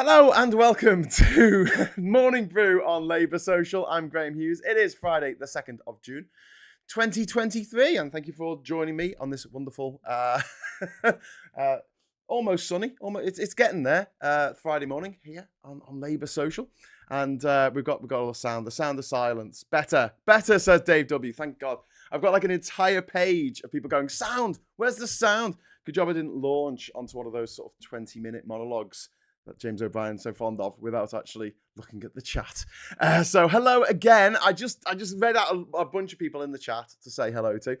Hello and welcome to Morning Brew on Labour Social. I'm Graham Hughes. It is Friday, the 2nd of June, 2023, and thank you for joining me on this wonderful, almost sunny, it's getting there, Friday morning here on Labour Social, and we've got all the sound of silence. Better, says Dave W. Thank God. I've got like an entire page of people going, sound, where's the sound? Good job I didn't launch onto one of those sort of 20-minute monologues that James O'Brien's so fond of without actually looking at the chat. So hello again. I just read out a bunch of people in the chat to say hello to.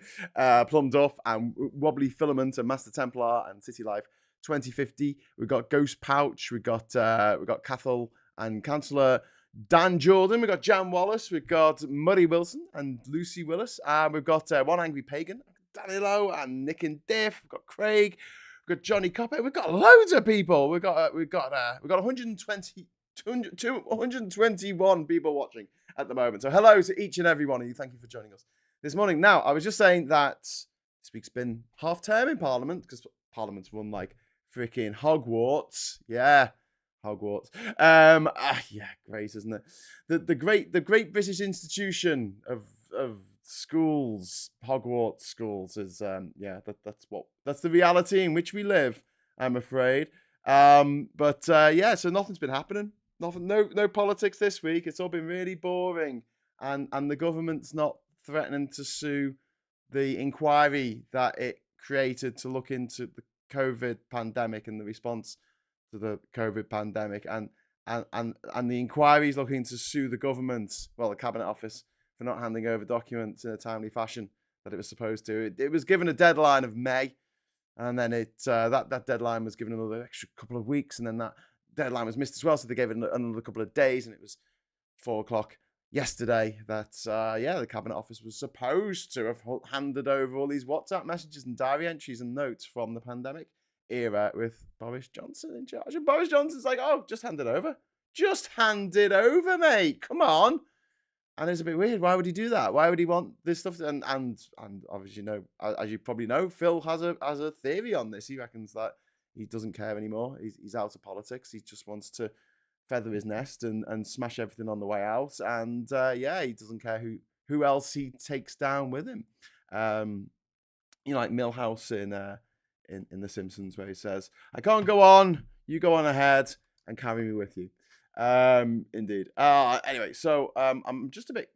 Plum Duff and Wobbly Filament and Master Templar and City Life 2050. We've got Ghost Pouch. We've got Cathal and Councillor Dan Jordan. We've got Jan Wallace. We've got Murray Wilson and Lucy Willis. We've got One Angry Pagan, Danilo and Nick and Diff. We've got Craig. We've got Johnny Coppett. We've got loads of people. We've got 121 people watching at the moment. So hello to each and every one of you. Thank you for joining us this morning. Now, I was just saying that this week's been half term in Parliament because Parliament's run like freaking Hogwarts. Yeah, Hogwarts. Yeah, great, isn't it? The great British institution of schools, Hogwarts schools is that's the reality in which we live, I'm afraid. So nothing's been happening. No politics this week. It's all been really boring, and the government's not threatening to sue the inquiry that it created to look into the COVID pandemic and the response to the COVID pandemic, and the inquiry is looking to sue the government, the Cabinet Office, for not handing over documents in a timely fashion that it was supposed to. It was given a deadline of May, and then that deadline was given another extra couple of weeks, and then that deadline was missed as well, so they gave it another couple of days, and it was 4:00 yesterday that the Cabinet Office was supposed to have handed over all these WhatsApp messages and diary entries and notes from the pandemic era with Boris Johnson in charge. And Boris Johnson's like, oh, just hand it over. Just hand it over, mate. Come on. And it's a bit weird. Why would he do that? Why would he want this stuff? And obviously, as you probably know, Phil has a theory on this. He reckons that he doesn't care anymore. He's out of politics. He just wants to feather his nest and smash everything on the way out. And he doesn't care who else he takes down with him. Like Milhouse in The Simpsons, where he says, "I can't go on. You go on ahead and carry me with you." Indeed. Anyway, so I'm just a bit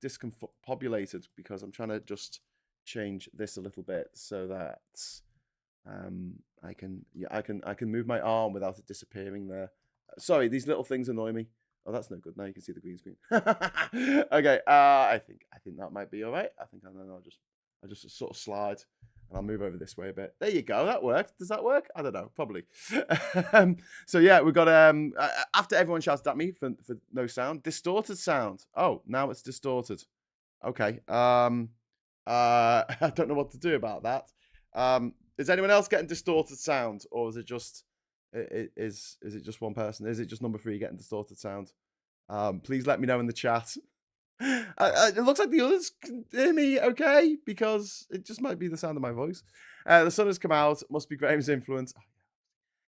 discombobulated because I'm trying to just change this a little bit so that I can move my arm without it disappearing there. Sorry, these little things annoy me. Oh, that's no good. Now you can see the green screen. Okay. I think that might be all right. I think I'll just sort of slide. And I'll move over this way a bit. There you go. That worked. Does that work? I don't know. Probably. So yeah, we've got after everyone shouted at me for no sound, distorted sound. Oh, now it's distorted. Okay. I don't know what to do about that. Is anyone else getting distorted sound, or is it just is it just one person? Is it just number 3 getting distorted sound? Please let me know in the chat. It looks like the others can hear me okay, because it just might be the sound of my voice. The sun has come out. Must be Graham's influence.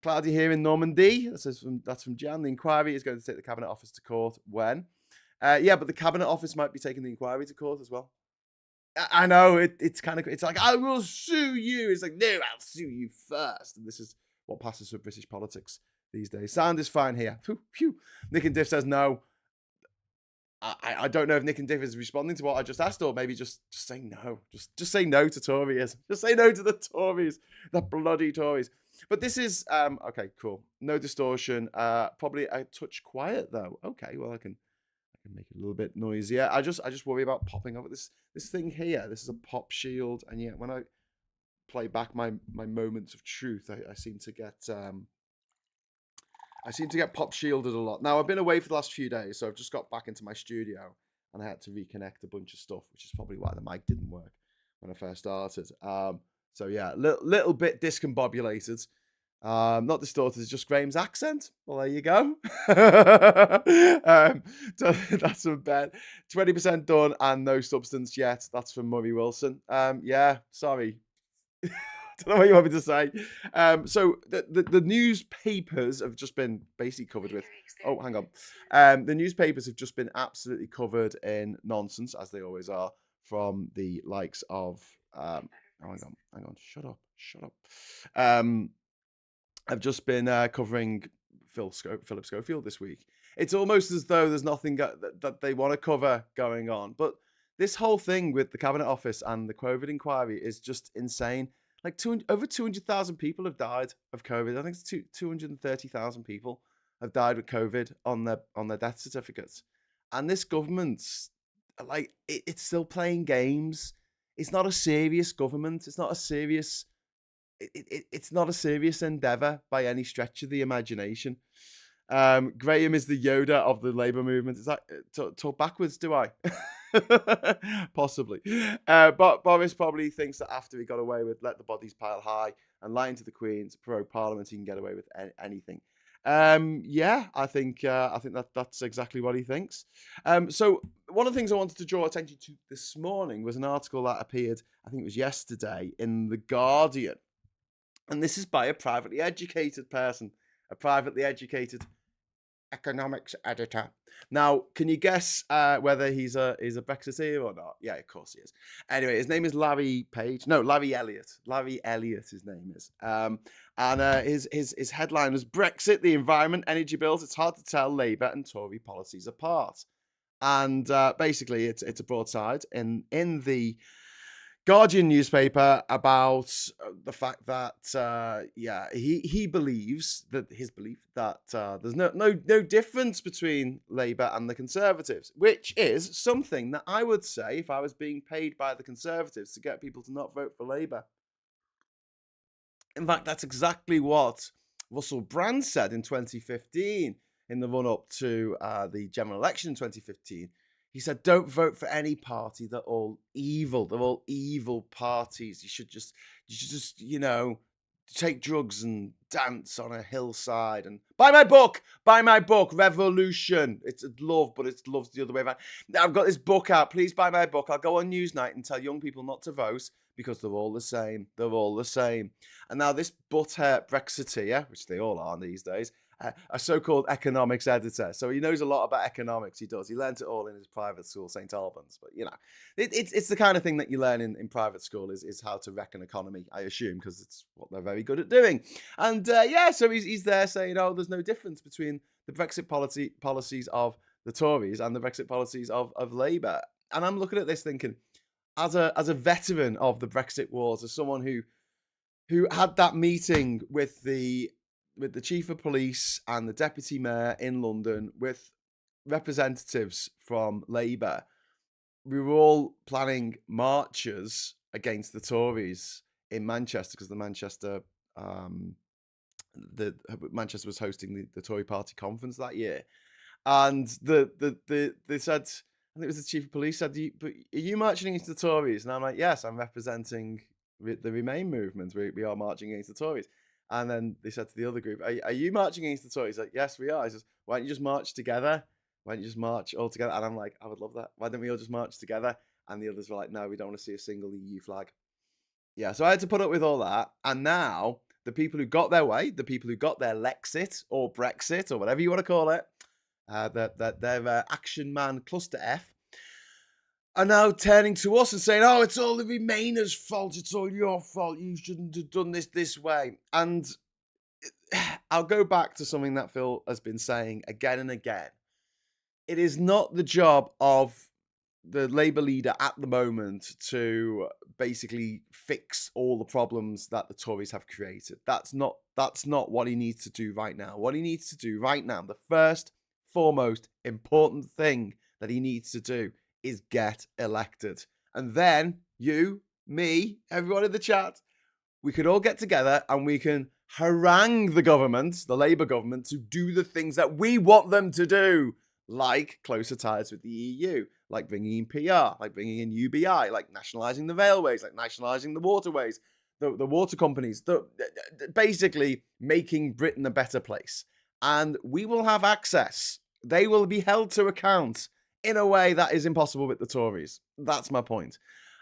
Cloudy here in Normandy. That's from Jan. The inquiry is going to take the Cabinet Office to court when? But the Cabinet Office might be taking the inquiry to court as well. I know it's like, I will sue you. It's like, no, I'll sue you first. And this is what passes for British politics these days. Sound is fine here. Phew. Nick and Diff says no. I don't know if Nick and Diff is responding to what I just asked, or maybe just saying no. Just say no to Tories. Just say no to the Tories. The bloody Tories. But this is okay, cool. No distortion. Probably a touch quiet though. Okay, well I can make it a little bit noisier. I just worry about popping over this thing here. This is a pop shield, and yet when I play back my moments of truth, I seem to get pop shielded a lot. Now, I've been away for the last few days, so I've just got back into my studio and I had to reconnect a bunch of stuff, which is probably why the mic didn't work when I first started. So yeah, little bit discombobulated. Not distorted, it's just Graham's accent. Well, there you go. That's from Ben. 20% done and no substance yet. That's from Murray Wilson. Yeah, sorry. don't know what you want me to say. So the newspapers have just been basically covered with. Oh, hang on. The newspapers have just been absolutely covered in nonsense, as they always are, from the likes of. Oh, hang on. Shut up. I've just been covering Philip Schofield this week. It's almost as though there's nothing that they want to cover going on. But this whole thing with the Cabinet Office and the COVID inquiry is just insane. Like over 200,000 people have died of COVID. I think it's 230,000 people have died with COVID on their death certificates. And this government's like it's still playing games. It's not a serious government. It's not a serious it's not a serious endeavor by any stretch of the imagination. Graham is the Yoda of the Labour movement. Is that talk backwards? Do I? Possibly. But Boris probably thinks that after he got away with let the bodies pile high and lying to the Queen to prorogue Parliament, he can get away with anything. Yeah, I think that's exactly what he thinks. So one of the things I wanted to draw attention to this morning was an article that appeared, I think it was yesterday, in The Guardian. And this is by a privately educated person, a privately educated economics editor. Now, can you guess whether he's a Brexiteer or not? Yeah, of course he is. Anyway, his name is Larry Elliott. Larry Elliott, his name is. And his headline was Brexit, the environment, energy bills. It's hard to tell Labour and Tory policies apart. And basically, it's a broadside in the Guardian newspaper about the fact that he believes that there's no difference between Labour and the Conservatives, which is something that I would say if I was being paid by the Conservatives to get people to not vote for Labour. In fact, that's exactly what Russell Brand said in 2015 in the run-up to the general election in 2015. He said, don't vote for any party. They're all evil. They're all evil parties. You should just, take drugs and dance on a hillside and buy my book, Revolution. It's love, but it's love's the other way around. Now, I've got this book out. Please buy my book. I'll go on Newsnight and tell young people not to vote because they're all the same. They're all the same. And now this butthead Brexiteer, which they all are these days, a so-called economics editor. So he knows a lot about economics. He does. He learnt it all in his private school, St. Albans. But, it's the kind of thing that you learn in private school is how to wreck an economy, I assume, because it's what they're very good at doing. And, so he's there saying, there's no difference between the Brexit policies of the Tories and the Brexit policies of Labour. And I'm looking at this thinking, as a veteran of the Brexit wars, as someone who had that meeting with the chief of police and the deputy mayor in London with representatives from Labour, we were all planning marches against the Tories in Manchester because Manchester was hosting the Tory party conference that year. And they said, I think it was the chief of police said, but are you marching against the Tories? And I'm like, yes, I'm representing the Remain movement. We are marching against the Tories. And then they said to the other group, are you marching against the Tories? Like, yes, we are. He says, why don't you just march together? Why don't you just march all together? And I'm like, I would love that. Why don't we all just march together? And the others were like, no, we don't want to see a single EU flag. Yeah, so I had to put up with all that. And now the people who got their way, the people who got their Lexit or Brexit or whatever you want to call it, their Action Man Cluster F, are now turning to us and saying, it's all the Remainers' fault. It's all your fault. You shouldn't have done this way. And I'll go back to something that Phil has been saying again and again. It is not the job of the Labour leader at the moment to basically fix all the problems that the Tories have created. That's not what he needs to do right now. What he needs to do right now, the first, foremost important thing that he needs to do is get elected. And then you, me, everyone in the chat, we could all get together and we can harangue the government, the Labour government, to do the things that we want them to do, like closer ties with the EU, like bringing in PR, like bringing in UBI, like nationalising the railways, like nationalising the waterways, the water companies, basically making Britain a better place. And we will have access. They will be held to account in a way that is impossible with the Tories. That's my point.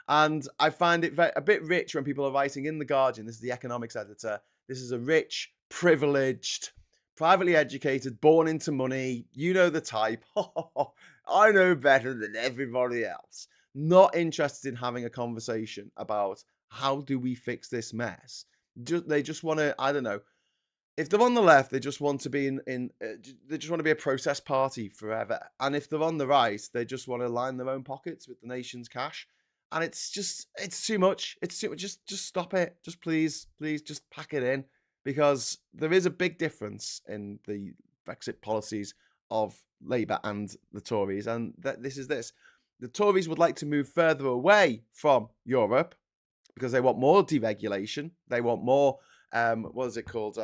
And I find it a bit rich when people are writing in The Guardian, this is the economics editor, this is a rich, privileged, privately educated, born into money, you know the type, I know better than everybody else. Not interested in having a conversation about how do we fix this mess. They just want to, I don't know, if they're on the left, they just want to be they just want to be a protest party forever. And if they're on the right, they just want to line their own pockets with the nation's cash. And it's too much. It's too much. Just stop it. Just please, just pack it in, because there is a big difference in the Brexit policies of Labour and the Tories. And this is this. The Tories would like to move further away from Europe because they want more deregulation. They want more what is it called?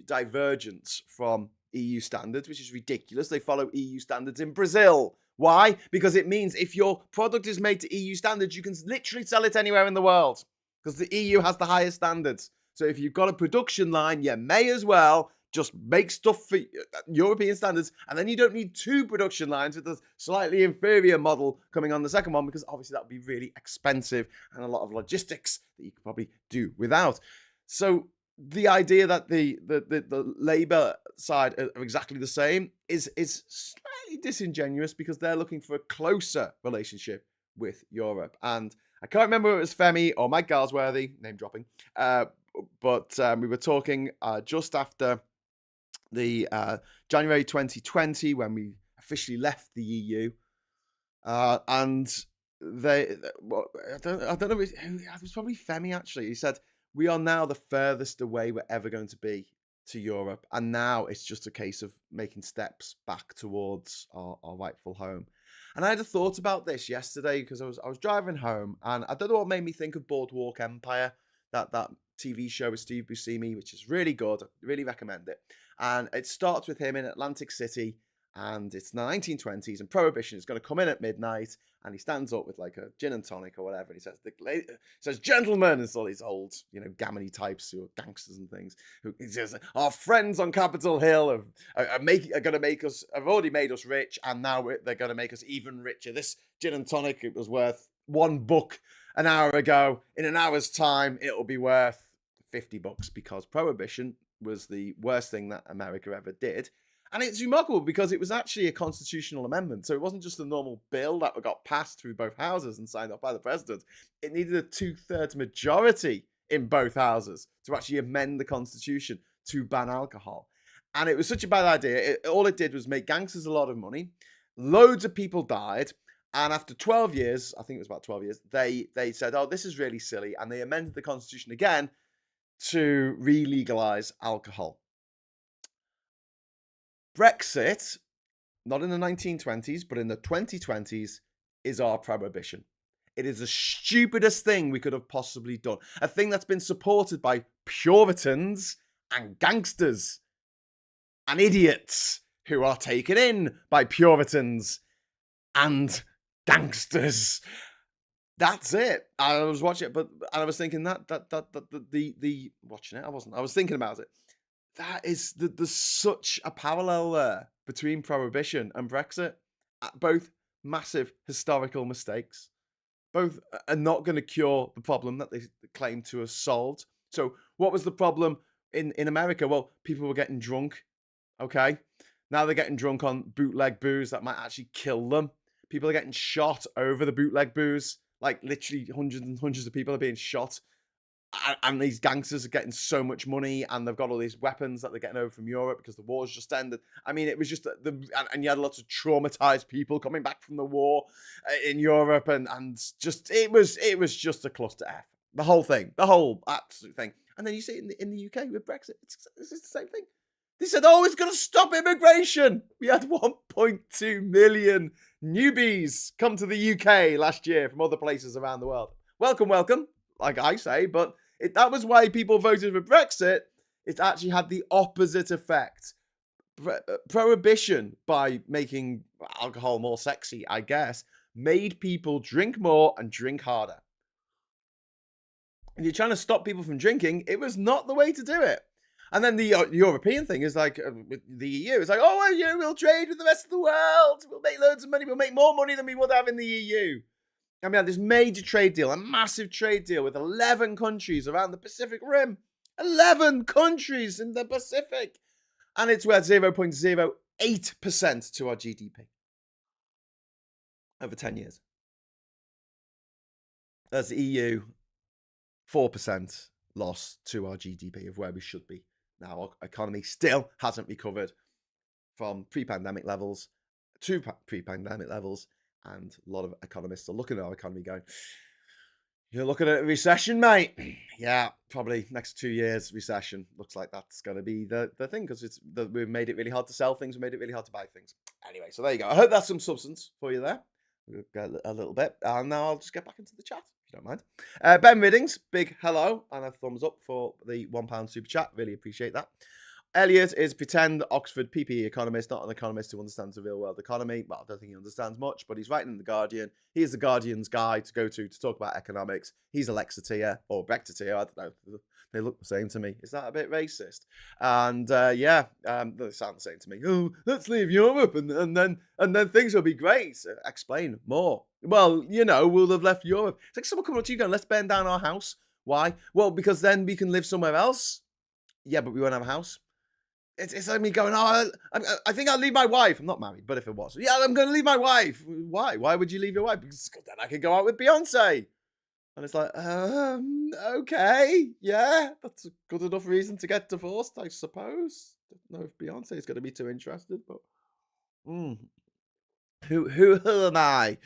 Divergence from EU standards, which is ridiculous. They follow EU standards in Brazil. Why? Because it means if your product is made to EU standards, you can literally sell it anywhere in the world, because the EU has the highest standards. So if you've got a production line, you may as well just make stuff for European standards, and then you don't need two production lines with a slightly inferior model coming on the second one, because obviously that would be really expensive and a lot of logistics that you could probably do without. So the idea that the Labour side are exactly the same is slightly disingenuous, because they're looking for a closer relationship with Europe. And I can't remember if it was Femi or Mike Galsworthy, name dropping, but we were talking just after the January 2020, when we officially left the EU, and I don't know, it was probably Femi actually. He said, we are now the furthest away we're ever going to be to Europe. And now it's just a case of making steps back towards our rightful home. And I had a thought about this yesterday, because I was driving home, and I don't know what made me think of Boardwalk Empire, that TV show with Steve Buscemi, which is really good. I really recommend it. And it starts with him in Atlantic City, and it's the 1920s, and prohibition is going to come in at midnight, and he stands up with like a gin and tonic or whatever, and he says, gentlemen, it's all these old, gammony types who are gangsters and things, he says, our friends on Capitol Hill are going to make us, have already made us rich, and now they're going to make us even richer. This gin and tonic, it was worth $1 an hour ago. In an hour's time, it'll be worth $50, because prohibition was the worst thing that America ever did. And it's remarkable because it was actually a constitutional amendment. So it wasn't just a normal bill that got passed through both houses and signed off by the president. It needed a 2/3 majority in both houses to actually amend the constitution to ban alcohol. And it was such a bad idea. All it did was make gangsters a lot of money. Loads of people died. And after 12 years, I think it was about 12 years, they said, oh, this is really silly. And they amended the constitution again to re-legalize alcohol. Brexit, not in the 1920s, but in the 2020s, is our prohibition. It is the stupidest thing we could have possibly done. A thing that's been supported by Puritans and gangsters and idiots who are taken in by Puritans and gangsters. That's it. I was watching it, and I was thinking watching it. I was thinking about it. That is, there's such a parallel there between prohibition and Brexit. Both massive historical mistakes. Both are not going to cure the problem that they claim to have solved. So what was the problem in America? Well, people were getting drunk. Okay. Now they're getting drunk on bootleg booze that might actually kill them. People are getting shot over the bootleg booze. Like literally hundreds and hundreds of people are being shot. And these gangsters are getting so much money, and they've got all these weapons that they're getting over from Europe because the war's just ended. I mean, it was just and you had lots of traumatized people coming back from the war in Europe, and just it was just a cluster F. The whole thing, the whole absolute thing. And then you see it in the UK with Brexit, it's the same thing. They said, oh, it's going to stop immigration. We had 1.2 million newbies come to the UK last year from other places around the world. Welcome, welcome, like I say, but that was why people voted for Brexit. It actually had the opposite effect. Prohibition, by making alcohol more sexy, I guess, made people drink more and drink harder. And you're trying to stop people from drinking, it was not the way to do it. And then the European thing is like, with the EU, it's like, oh, well, we'll trade with the rest of the world. We'll make loads of money. We'll make more money than we would have in the EU. And we had this major trade deal, a massive trade deal with 11 countries around the Pacific Rim. 11 countries in the Pacific. And it's worth 0.08% to our GDP over 10 years. That's the EU, 4% loss to our GDP of where we should be. Now, our economy still hasn't recovered from pre-pandemic levels to pre-pandemic levels. And a lot of economists are looking at our economy going, you're looking at a recession, mate. Yeah, probably next 2 years recession. Looks like that's going to be the thing because we've made it really hard to sell things. We made it really hard to buy things. Anyway, so there you go. I hope that's some substance for you there. We'll get a little bit. And now I'll just get back into the chat, if you don't mind. Ben Riddings, big hello and a thumbs up for the £1 super chat. Really appreciate that. Elliot is pretend Oxford PPE economist, not an economist who understands the real world economy. Well, I don't think he understands much, but he's writing in The Guardian. He is The Guardian's guy to go to talk about economics. He's a Lexiteer or Brexiteer. I don't know. They look the same to me. Is that a bit racist? And they sound the same to me. Oh, let's leave Europe and then things will be great. Explain more. Well, we'll have left Europe. It's like someone coming up to you going, let's burn down our house. Why? Well, because then we can live somewhere else. Yeah, but we won't have a house. It's like me going, I think I'll leave my wife. I'm not married, but if it was. Yeah, I'm going to leave my wife. Why? Why would you leave your wife? Because then I can go out with Beyonce. And it's like, okay. Yeah, that's a good enough reason to get divorced, I suppose. Don't know if Beyonce is going to be too interested, but... Who am I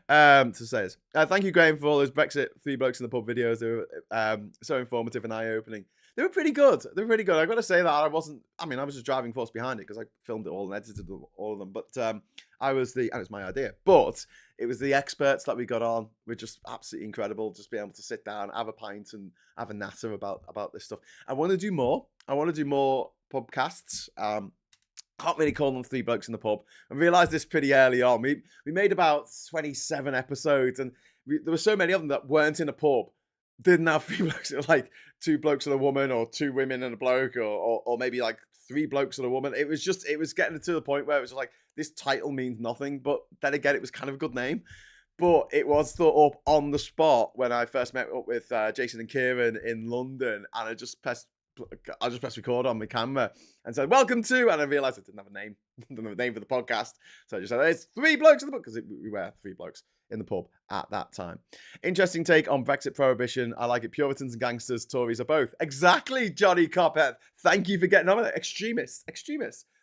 to say this? Thank you, Graham, for all those Brexit 3 Blokes in the Pub videos. They were so informative and eye-opening. They were pretty good. I got to say that I was just driving force behind it because I filmed it all and edited all of them. But and it's my idea. But it was the experts that we got on were just absolutely incredible. Just being able to sit down, have a pint and have a natter about this stuff. I want to do more. I want to do more podcasts. Can't really call them 3 Blokes in the Pub. I realised this pretty early on. We made about 27 episodes and there were so many of them that weren't in a pub. Didn't have 3 blokes. It was like 2 blokes and a woman or 2 women and a bloke or maybe like 3 blokes and a woman. It was getting to the point where it was like, this title means nothing. But then again, it was kind of a good name. But it was thought up on the spot when I first met up with Jason and Kieran in London. And I just pressed record on my camera and said, welcome to, and I realised I didn't have a name. Didn't have a name for the podcast. So I just said, it's 3 Blokes in the Pub, because we were 3 blokes in the pub at that time. Interesting take on Brexit prohibition. I like it. Puritans and gangsters, Tories are both. Exactly, Johnny Cophead. Thank you for getting on with it. Extremists.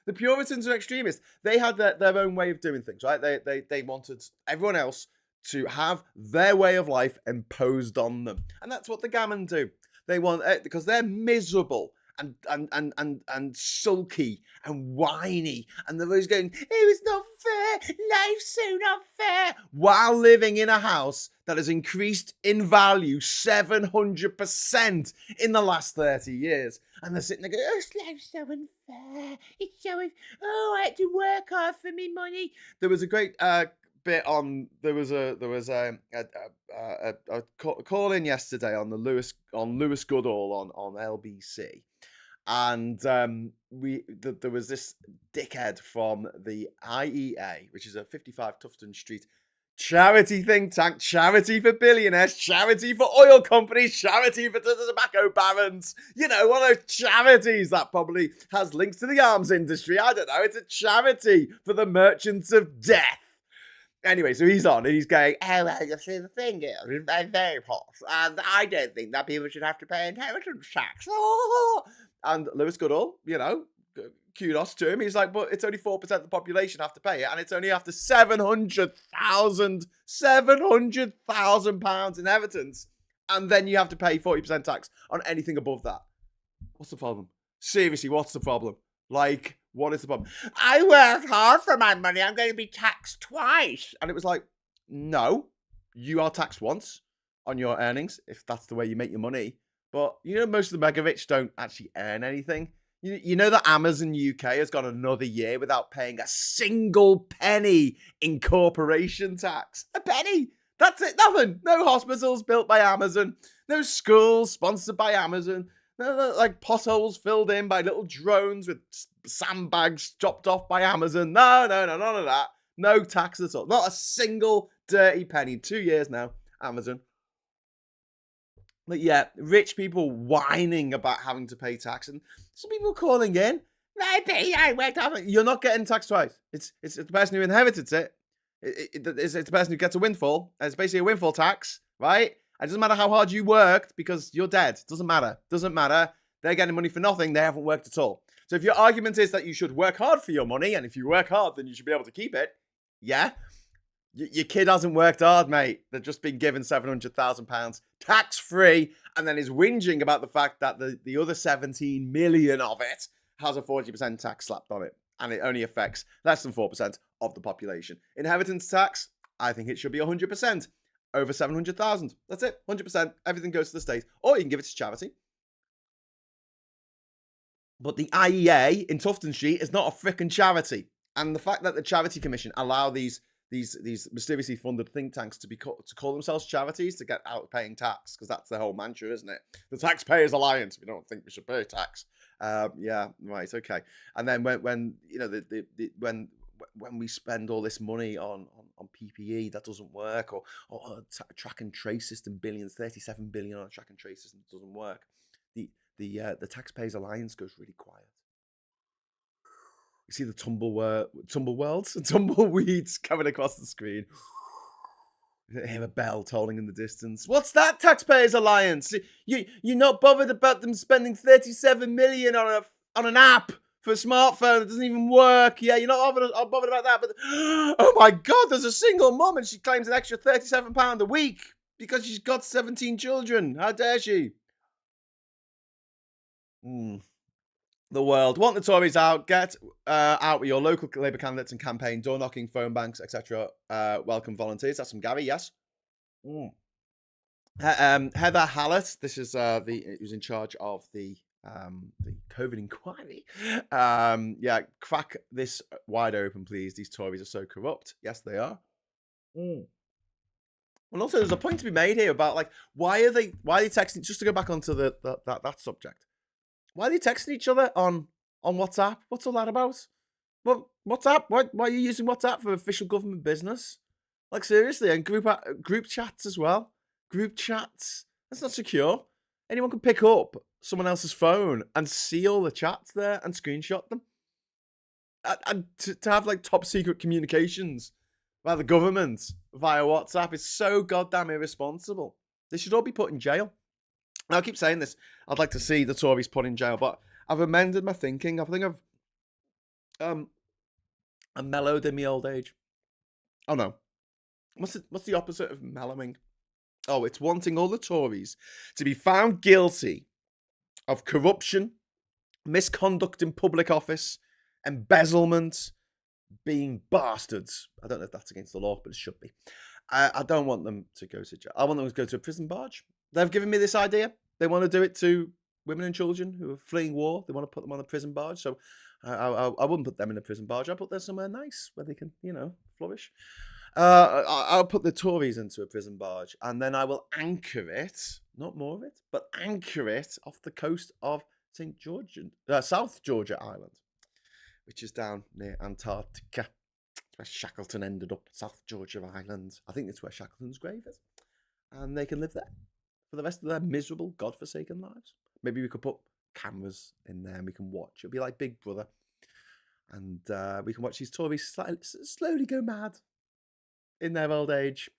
The Puritans are extremists. They had their own way of doing things, right? They wanted everyone else to have their way of life imposed on them. And that's what the gammon do. They want it because they're miserable and sulky and whiny, and they're always going, "It was not fair. Life's so not fair." While living in a house that has increased in value 700% in the last 30 years, and they're sitting there going, "Oh, life's so unfair. It's so I had to work hard for me money." There was a great bit on. There was a call in yesterday on Lewis Goodall on LBC, and there was this dickhead from the IEA, which is a 55 Tufton Street charity think tank, charity for billionaires, charity for oil companies, charity for the tobacco barons. One of those charities that probably has links to the arms industry. I don't know. It's a charity for the merchants of death. Anyway, so he's on and he's going, "Oh, well, you see, the thing is, I'm very poor, and I don't think that people should have to pay inheritance tax." And Lewis Goodall, kudos to him. He's like, but it's only 4% of the population have to pay it, and it's only after £700,000 inheritance, and then you have to pay 40% tax on anything above that. What's the problem? Seriously, what's the problem? Like, what is the problem? I worked hard for my money. I'm going to be taxed twice. And it was like, no, you are taxed once on your earnings, if that's the way you make your money. But, most of the mega rich don't actually earn anything. You know that Amazon UK has gone another year without paying a single penny in corporation tax. A penny. That's it. Nothing. No hospitals built by Amazon. No schools sponsored by Amazon. No, like potholes filled in by little drones with sandbags chopped off by Amazon. No, none of that. No tax at all. Not a single dirty penny. 2 years now, Amazon. But yeah, rich people whining about having to pay tax, and some people calling in. You're not getting taxed twice. It's the person who inherited it. It's the person who gets a windfall. It's basically a windfall tax, right? It doesn't matter how hard you worked because you're dead. Doesn't matter. Doesn't matter. They're getting money for nothing. They haven't worked at all. So if your argument is that you should work hard for your money, and if you work hard, then you should be able to keep it. Yeah. Your kid hasn't worked hard, mate. They've just been given £700,000 tax-free, and then is whinging about the fact that the other 17 million of it has a 40% tax slapped on it, and it only affects less than 4% of the population. Inheritance tax, I think it should be 100%. Over 700,000. That's it. 100%. Everything goes to the state. Or you can give it to charity. But the IEA in Tufton Street is not a frickin' charity. And the fact that the Charity Commission allow these mysteriously funded think tanks to call themselves charities to get out of paying tax, because that's the whole mantra, isn't it? The Taxpayers Alliance. We don't think we should pay tax. Yeah, right, okay. And then when you know when we spend all this money on PPE, that doesn't work, or a track and trace system, 37 billion on a track and trace system doesn't work. The Taxpayers Alliance goes really quiet. You see the tumbleweeds coming across the screen. You hear a bell tolling in the distance. What's that, Taxpayers Alliance? You're not bothered about them spending 37 million on an app for a smartphone that doesn't even work. Yeah, you're not bothered about that. But oh my God, there's a single mum and she claims an extra £37 a week because she's got 17 children. How dare she? The world. Want the Tories out? Get out with your local Labour candidates and campaign, door knocking, phone banks, etc. Welcome volunteers. That's from Gary, yes. Heather Hallett, this is who's in charge of the COVID inquiry. Yeah, crack this wide open, please. These Tories are so corrupt. Yes, they are. Well, also, there's a point to be made here about, like, why are they texting? Just to go back onto that subject. Why are they texting each other on WhatsApp? What's all that about? Well, WhatsApp? Why are you using WhatsApp for official government business? Like, seriously, and group chats as well. Group chats. That's not secure. Anyone can pick up someone else's phone and see all the chats there and screenshot them. And to have, like, top secret communications by the government via WhatsApp is so goddamn irresponsible. They should all be put in jail. Now, I keep saying this. I'd like to see the Tories put in jail, but I've amended my thinking. I think I'm mellowed in my old age. Oh no, what's the opposite of mellowing? Oh, it's wanting all the Tories to be found guilty of corruption, misconduct in public office, embezzlement, being bastards. I don't know if that's against the law, but it should be. I don't want them to go to jail. I want them to go to a prison barge. They've given me this idea. They want to do it to women and children who are fleeing war. They want to put them on a prison barge. So I wouldn't put them in a prison barge. I'll put them somewhere nice where they can, flourish. I'll put the Tories into a prison barge, and then I will anchor it, not more of it, but anchor it off the coast of South Georgia Island, which is down near Antarctica. It's where Shackleton ended up, South Georgia Island. I think that's where Shackleton's grave is. And they can live there for the rest of their miserable, godforsaken lives. Maybe we could put cameras in there and we can watch. It'll be like Big Brother. And we can watch these Tories slowly go mad in their old age.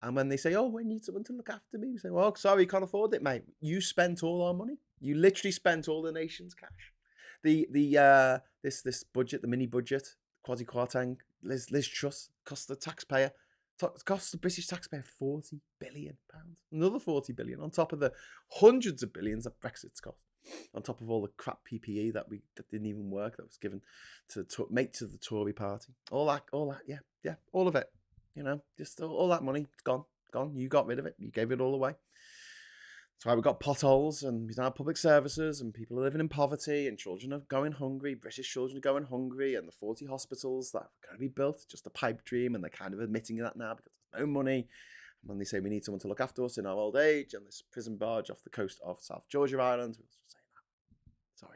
And when they say, oh, we need someone to look after me, we say, well, sorry, can't afford it, mate. You spent all our money. You literally spent all the nation's cash. This budget, the mini budget, quasi-quartang, Liz Truss, cost the taxpayer, cost the British taxpayer £40 billion. Another £40 billion on top of the hundreds of billions that Brexit's cost. On top of all the crap PPE that didn't even work, that was given to the Tory party. All that, yeah, all of it. Just all that money, it's gone. You got rid of it. You gave it all away. That's why we've got potholes, and we don't have public services, and people are living in poverty, and children are going hungry. British children are going hungry, and the 40 hospitals that are going to be built, just a pipe dream, and they're kind of admitting that now because there's no money. And when they say we need someone to look after us in our old age, and this prison barge off the coast of South Georgia Island, we'll just say that.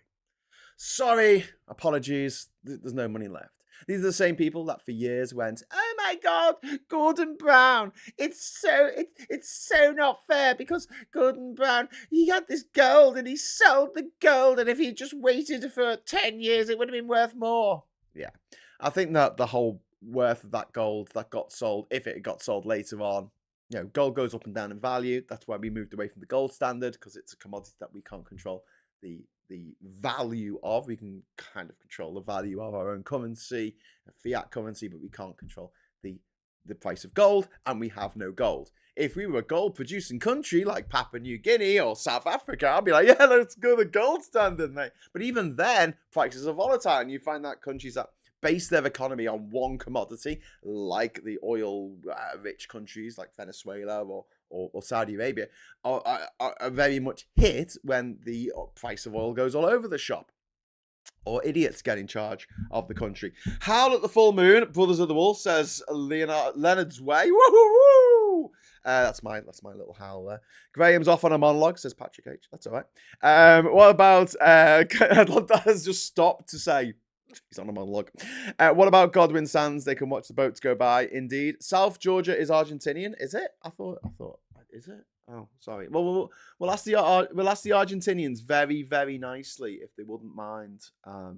Sorry, apologies. There's no money left. These are the same people that for years went, "Oh my God, Gordon Brown! It's so not fair because Gordon Brown, he had this gold and he sold the gold, and if he just waited for 10 years, it would have been worth more." Yeah, I think that the whole worth of that gold that got sold, if it got sold later on, gold goes up and down in value. That's why we moved away from the gold standard, because it's a commodity that we can't control the value of. We can kind of control the value of our own currency, fiat currency, but we can't control the price of gold, and we have no gold. If we were a gold producing country like Papua New Guinea or South Africa, I'd be like, yeah, let's go the gold standard, mate. But even then, prices are volatile, and you find that countries that base their economy on one commodity, like the oil-rich countries like Venezuela or Saudi Arabia, are very much hit when the price of oil goes all over the shop, or idiots get in charge of the country. Howl at the full moon, Brothers of the Wolf, says Leonard's Way. Woo-hoo-hoo! That's my little howl there. Graham's off on a monologue, says Patrick H. That's all right. What about... that has just stopped to say... He's on a monologue. What about Godwin Sands? They can watch the boats go by. Indeed. South Georgia is Argentinian, is it? I thought. Is it? Oh, sorry. Well, we'll ask the Argentinians very, very nicely if they wouldn't mind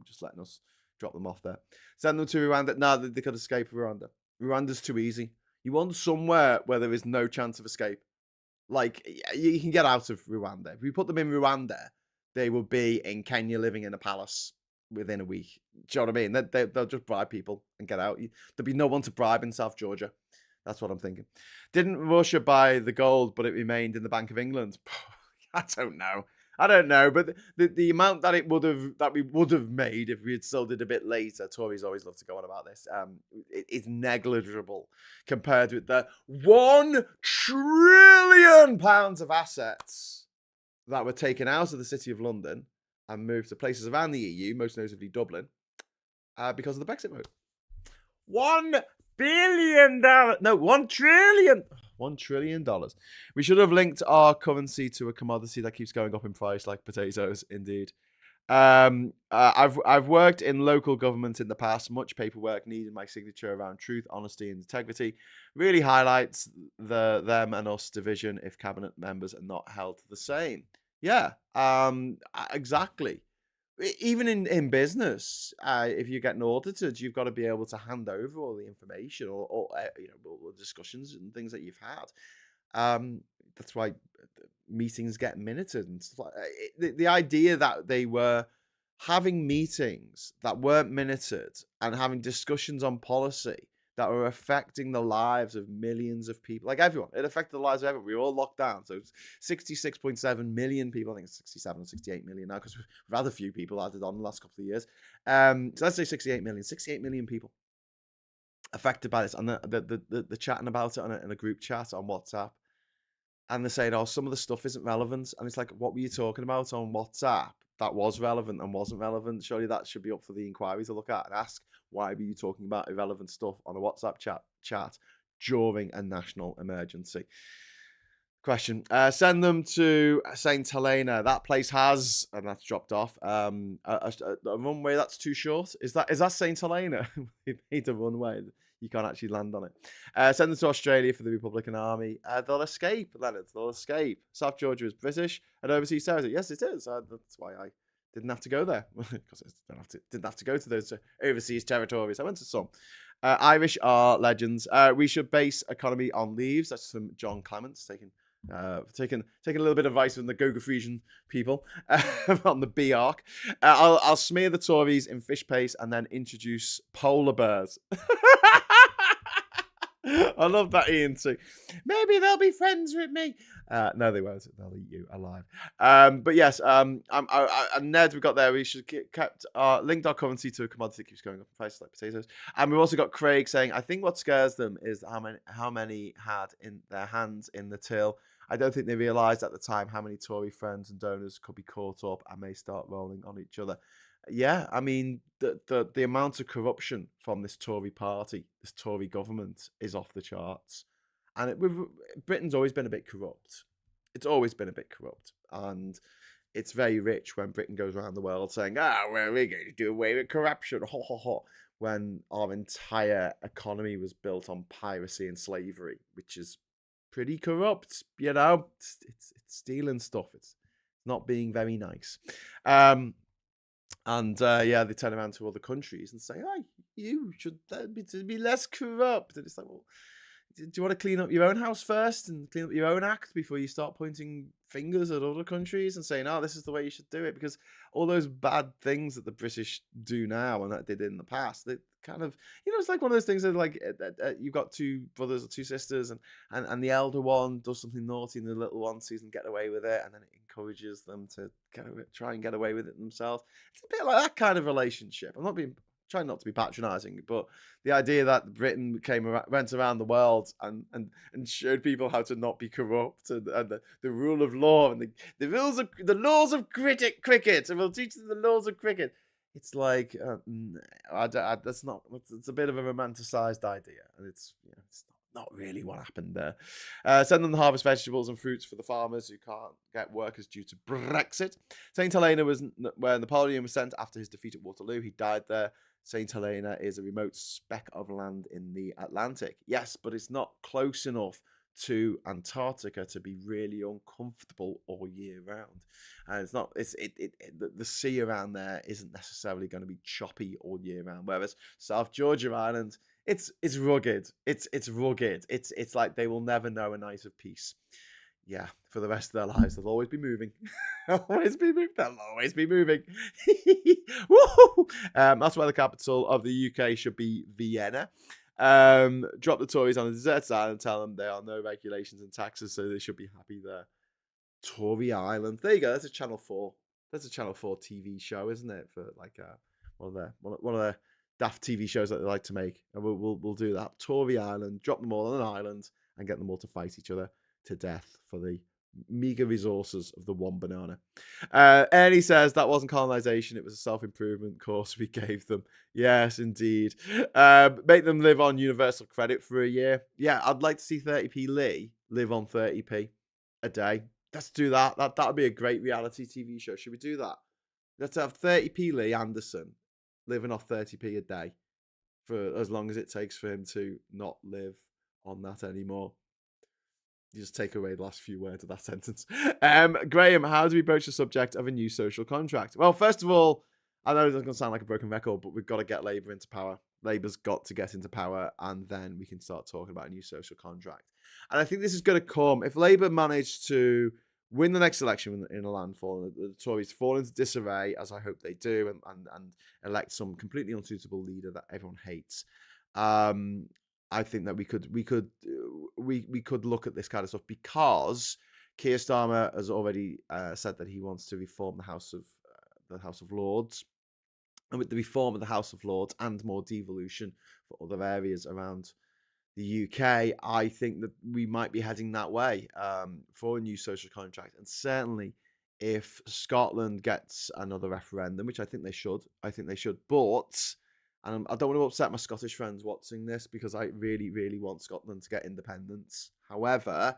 just letting us drop them off there. Send them to Rwanda. No, they could escape Rwanda. Rwanda's too easy. You want somewhere where there is no chance of escape. Like, you can get out of Rwanda. If we put them in Rwanda, they will be in Kenya living in a palace within a week. Do you know what I mean? They'll just bribe people and get out. There'll be no one to bribe in South Georgia. That's what I'm thinking. Didn't Russia buy the gold, but it remained in the Bank of England? I don't know. But the amount that we would have made if we had sold it a bit later, Tories always love to go on about this, it is negligible compared with the £1 trillion of assets that were taken out of the City of London and moved to places around the EU, most notably Dublin, because of the Brexit vote. $1 billion. No, $1 trillion. $1 trillion. We should have linked our currency to a commodity that keeps going up in price, like potatoes, indeed. I've worked in local government in the past. Much paperwork needed my signature around truth, honesty, and integrity. Really highlights the them and us division if cabinet members are not held to the same. Yeah, exactly. Even in business, if you're getting audited, you've got to be able to hand over all the information or all the discussions and things that you've had. That's why meetings get minuted and stuff like that. The idea that they were having meetings that weren't minuted and having discussions on policy that were affecting the lives of millions of people, like everyone. It affected the lives of everyone. We were all locked down. So it's 66.7 million people. I think it's 67 or 68 million now because we've had a few people added on the last couple of years. So let's say 68 million. 68 million people affected by this. And the chatting about it in a group chat on WhatsApp. And they're saying, oh, some of the stuff isn't relevant. And it's like, what were you talking about on WhatsApp that was relevant and wasn't relevant? Surely that should be up for the inquiry to look at and ask, why were you talking about irrelevant stuff on a WhatsApp chat during a national emergency? Question. Send them to St. Helena. That place has, and that's dropped off, a runway that's too short. Is that St. Helena? We made a runway. You can't actually land on it. Send them to Australia for the Republican Army. They'll escape, Leonard. They'll escape. South Georgia is British and overseas territory. Yes, it is. That's why I didn't have to go there, because I didn't have to go to those overseas territories. I went to some. Irish are legends. We should base economy on leaves. That's from John Clements, taking a little bit of advice from the Goga Frisian people on the B arc. I'll smear the Tories in fish paste and then introduce polar bears. I love that, Ian, too. Maybe they'll be friends with me. No, they won't. They'll eat you alive. But yes, Ned, we got there. We should linked our currency to a commodity that keeps going up in prices like potatoes. And we've also got Craig saying, I think what scares them is how many had in their hands in the till. I don't think they realised at the time how many Tory friends and donors could be caught up and may start rolling on each other. Yeah, I mean, the amount of corruption from this Tory party, this Tory government, is off the charts. And Britain's always been a bit corrupt. It's always been a bit corrupt. And it's very rich when Britain goes around the world saying, we're going to do away with corruption. Ho, ho, ho. when our entire economy was built on piracy and slavery, which is pretty corrupt. It's stealing stuff. It's not being very nice. Yeah, they turn around to other countries and say, "Hey, you should be less corrupt." And it's like, well, do you want to clean up your own house first and clean up your own act before you start pointing fingers at other countries and saying, "Oh, this is the way you should do it"? Because all those bad things that the British do now and that they did in the past, they kind of, it's like one of those things that like you've got two brothers or two sisters, and the elder one does something naughty and the little one sees them get away with it, and then it encourages them to try and get away with it themselves. It's a bit like that kind of relationship. I'm not being trying not to be patronizing, but the idea that Britain went around the world and showed people how to not be corrupt, and the rule of law and the laws of cricket, and we'll teach them the laws of cricket. It's like that's not. It's a bit of a romanticized idea, and it's not really what happened there. Send them the harvest vegetables and fruits for the farmers who can't get workers due to Brexit. Saint Helena was where Napoleon was sent after his defeat at Waterloo. He died there. Saint Helena is a remote speck of land in the Atlantic. Yes, but it's not close enough to Antarctica to be really uncomfortable all year round. And it's not. The sea around there isn't necessarily going to be choppy all year round. Whereas South Georgia Island, it's rugged. It's rugged. It's like they will never know a night of peace. Yeah, for the rest of their lives, they'll always be moving. They'll always be moving. Woo! That's why the capital of the UK should be Vienna. Drop the Tories on a deserted island and tell them there are no regulations and taxes, so they should be happy there. Tory Island. There you go. That's a Channel 4. That's a Channel 4 TV show, isn't it? For like one of their daft TV shows that they like to make. And we'll do that. Tory Island. Drop them all on an island and get them all to fight each other to death for the meager resources of the one banana. Ernie says that wasn't colonization, it was a self-improvement course we gave them. Yes, indeed. Make them live on universal credit for a year. Yeah, I'd like to see 30p Lee live on 30p a day. Let's do that. That would be a great reality TV show. Should we do that? Let's have 30p Lee Anderson living off 30p a day for as long as it takes for him to not live on that anymore. You just take away the last few words of that sentence. Graham, how do we broach the subject of a new social contract? Well, first of all, I know it's going to sound like a broken record, but we've got to get Labour into power. Labour's got to get into power, and then we can start talking about a new social contract. And I think this is going to come if Labour manage to win the next election in a landfall, and the Tories fall into disarray, as I hope they do, and elect some completely unsuitable leader that everyone hates. I think that we could look at this kind of stuff, because Keir Starmer has already said that he wants to reform the House of Lords, and with the reform of the House of Lords and more devolution for other areas around the UK, I think that we might be heading that way for a new social contract. And certainly, if Scotland gets another referendum, which I think they should, but. And I don't want to upset my Scottish friends watching this, because I really, really want Scotland to get independence. However,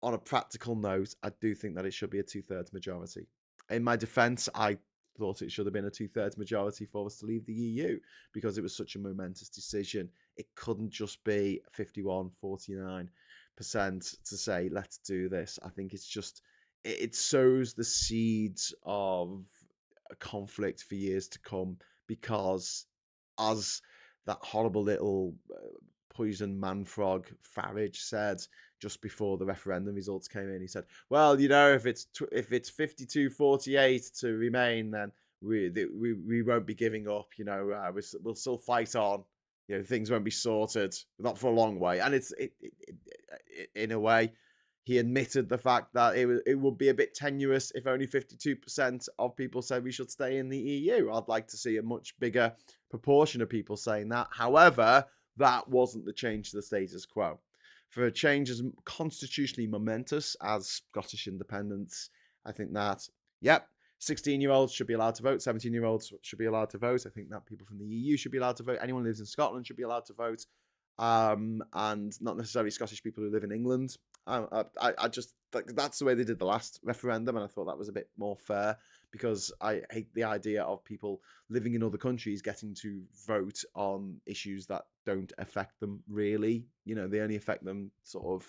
on a practical note, I do think that it should be a 2/3 majority. In my defence, I thought it should have been a 2/3 majority for us to leave the EU, because it was such a momentous decision. It couldn't just be 51-49% to say, let's do this. I think it's just, it sows the seeds of a conflict for years to come, because as that horrible little poison man frog Farage said just before the referendum results came in, he said, well, if it's 52-48 to remain, then we won't be giving up. We'll still fight on. Things won't be sorted, not for a long way. And it's in a way, he admitted the fact that it would be a bit tenuous if only 52% of people said we should stay in the EU. I'd like to see a much bigger proportion of people saying that. However, that wasn't the change to the status quo. For a change as constitutionally momentous as Scottish independence, I think that, 16-year-olds should be allowed to vote, 17-year-olds should be allowed to vote. I think that people from the EU should be allowed to vote. Anyone who lives in Scotland should be allowed to vote. And not necessarily Scottish people who live in England. I just that's the way they did the last referendum, and I thought that was a bit more fair because I hate the idea of people living in other countries getting to vote on issues that don't affect them really. They only affect them sort of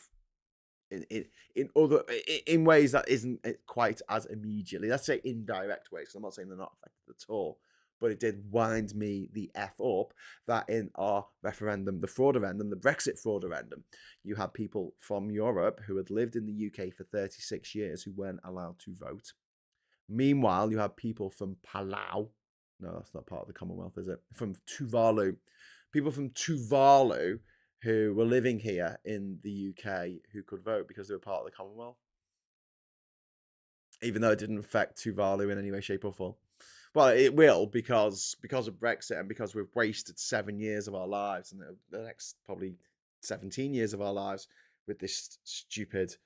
in other in ways that isn't quite as immediately. Let's say indirect ways. I'm not saying they're not affected at all, but it did wind me the f up that in our referendum, the fraudurendum, the Brexit fraudurendum, you had people from Europe who had lived in the UK for 36 years who weren't allowed to vote. Meanwhile, you have people from Palau. No, that's not part of the Commonwealth, is it? From Tuvalu. People from Tuvalu who were living here in the UK who could vote because they were part of the Commonwealth. Even though it didn't affect Tuvalu in any way, shape, or form. Well, it will because of Brexit and because we've wasted 7 years of our lives and the next probably 17 years of our lives with this stupid,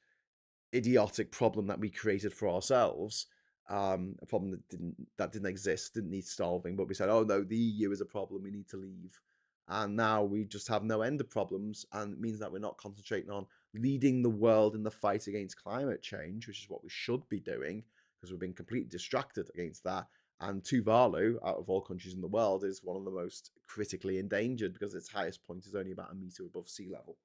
idiotic problem that we created for ourselves. A problem that didn't exist, didn't need solving, but we said, oh no, the EU is a problem, we need to leave. And now we just have no end of problems, and it means that we're not concentrating on leading the world in the fight against climate change, which is what we should be doing, because we've been completely distracted against that. And Tuvalu, out of all countries in the world, is one of the most critically endangered because its highest point is only about a meter above sea level.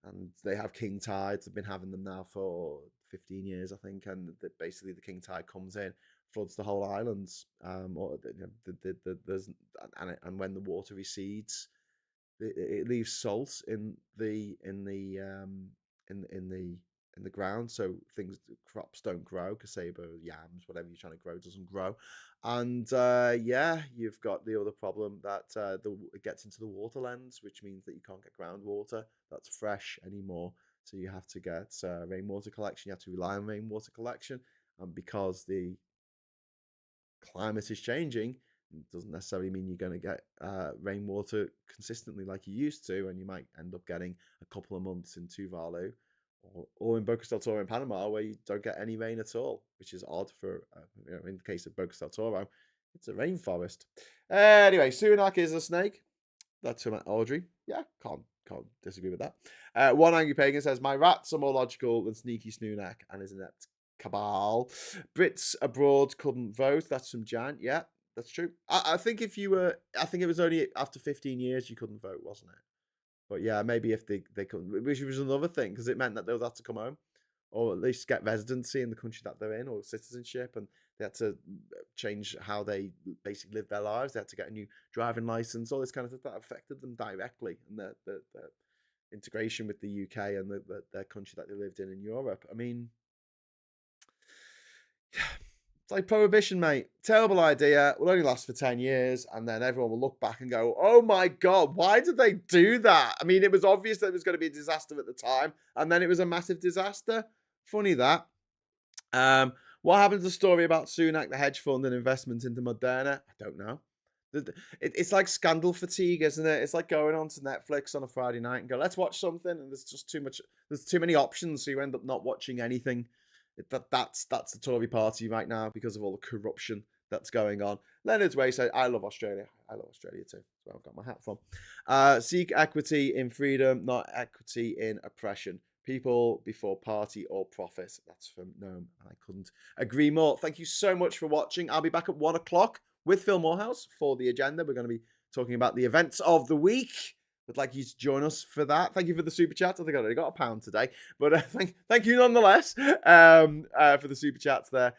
And they have king tides. They've been having them now for 15 years, I think. And basically, the king tide comes in, floods the whole island. And when the water recedes, it leaves salt in the ground, so crops don't grow. Cassava, yams, whatever you're trying to grow doesn't grow. And you've got the other problem that it gets into the waterlands, which means that you can't get groundwater that's fresh anymore. So you have to get rainwater collection. You have to rely on rainwater collection, and because the climate is changing, it doesn't necessarily mean you're going to get rainwater consistently like you used to, and you might end up getting a couple of months in Tuvalu or in Bocas del Toro in Panama where you don't get any rain at all, which is odd for, in the case of Bocas del Toro, it's a rainforest. Anyway, Sunak is a snake. That's from Audrey. Yeah, can't disagree with that. One Angry Pagan says, my rats are more logical than Sneaky Snoonak and his inept cabal. Brits abroad couldn't vote. That's from Jan. Yeah, that's true. I think I think it was only after 15 years you couldn't vote, wasn't it? But yeah, maybe if they couldn't, which was another thing, because it meant that they would have to come home or at least get residency in the country that they're in or citizenship, and they had to change how they basically live their lives. They had to get a new driving license, all this kind of stuff that affected them directly and the integration with the UK and their country that they lived in Europe. I mean, it's like prohibition, mate. Terrible idea. Will only last for 10 years, and then everyone will look back and go, oh my God, why did they do that? I mean, it was obvious that it was going to be a disaster at the time, and then it was a massive disaster. Funny that. What happened to the story about Sunak, the hedge fund and investment into Moderna? I don't know. It's like scandal fatigue, isn't it? It's like going on to Netflix on a Friday night and go, let's watch something, and there's just there's too many options, so you end up not watching anything. That's the Tory party right now because of all the corruption that's going on. Leonard's Way said, I love Australia. I love Australia too. That's where I've got my hat from. Seek equity in freedom, not equity in oppression. People before party or profit. That's from Noam. I couldn't agree more. Thank you so much for watching. I'll be back at 1 o'clock with Phil Morehouse for the agenda. We're going to be talking about the events of the week. Would like you to join us for that. Thank you for the super chat. I think I only got £1 today, but thank you nonetheless for the super chats there.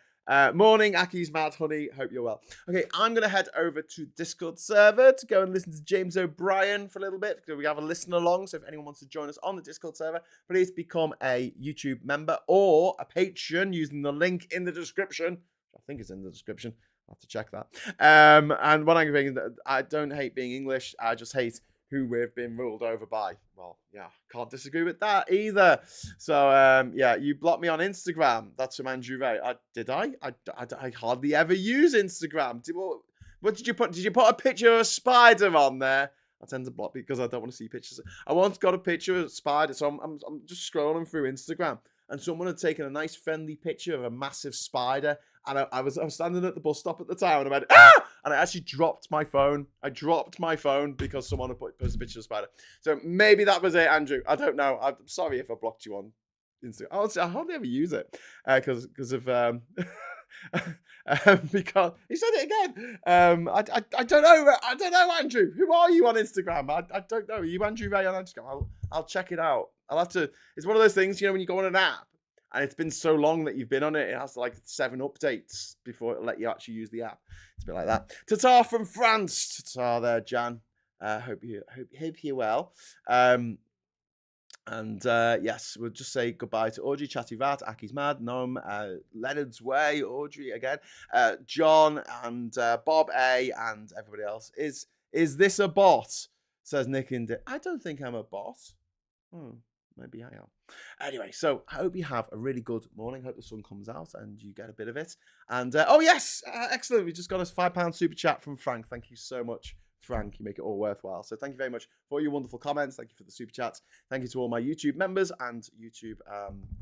Morning, Aki's Mad Honey. Hope you're well. Okay, I'm going to head over to Discord server to go and listen to James O'Brien for a little bit because we have a listen along. So if anyone wants to join us on the Discord server, please become a YouTube member or a patron using the link in the description. I think it's in the description. I'll have to check that. And one angry thing is that I don't hate being English. I just hate who we've been ruled over by. Well, yeah, can't disagree with that either. So, yeah, you blocked me on Instagram. That's from Andrew Ray. Did I? I hardly ever use Instagram. What did you put? Did you put a picture of a spider on there? I tend to block because I don't want to see pictures. I once got a picture of a spider, so I'm just scrolling through Instagram, and someone had taken a nice friendly picture of a massive spider, and I was standing at the bus stop at the time, and I went, ah! And I actually dropped my phone. I dropped my phone because someone had put a picture of a spider. So maybe that was it, Andrew. I don't know. I'm sorry if I blocked you on Instagram. I hardly ever use it because of because he said it again. I don't know. I don't know, Andrew. Who are you on Instagram? I don't know. Are you Andrew Ray on Instagram? I'll check it out. I'll have to. It's one of those things, when you go on an app and it's been so long that you've been on it, it has like 7 updates before it'll let you actually use the app. It's a bit like that. Tata from France. Tata there, Jan. Hope you're well. And yes, we'll just say goodbye to Audrey, Chatty Vat, Aki's Mad, Nom, Leonard's Way, Audrey again, John, and Bob A, and everybody else. Is this a bot? Says Nick in. I don't think I'm a bot. Maybe I am. Anyway, so I hope you have a really good morning. Hope the sun comes out and you get a bit of it. And oh yes, excellent. We just got a £5 super chat from Frank. Thank you so much, Frank. You make it all worthwhile. So thank you very much for your wonderful comments. Thank you for the super chats. Thank you to all my YouTube members and YouTube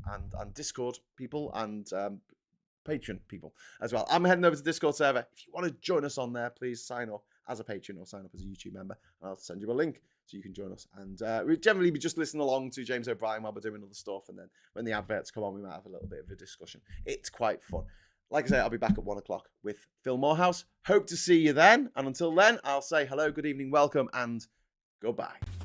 and Discord people and Patreon people as well. I'm heading over to the Discord server. If you want to join us on there, please sign up as a patron or sign up as a YouTube member. And I'll send you a link so you can join us. And we generally be just listening along to James O'Brien while we're doing other stuff. And then when the adverts come on, we might have a little bit of a discussion. It's quite fun. Like I say, I'll be back at 1 o'clock with Phil Morehouse. Hope to see you then. And until then, I'll say hello, good evening, welcome, and goodbye.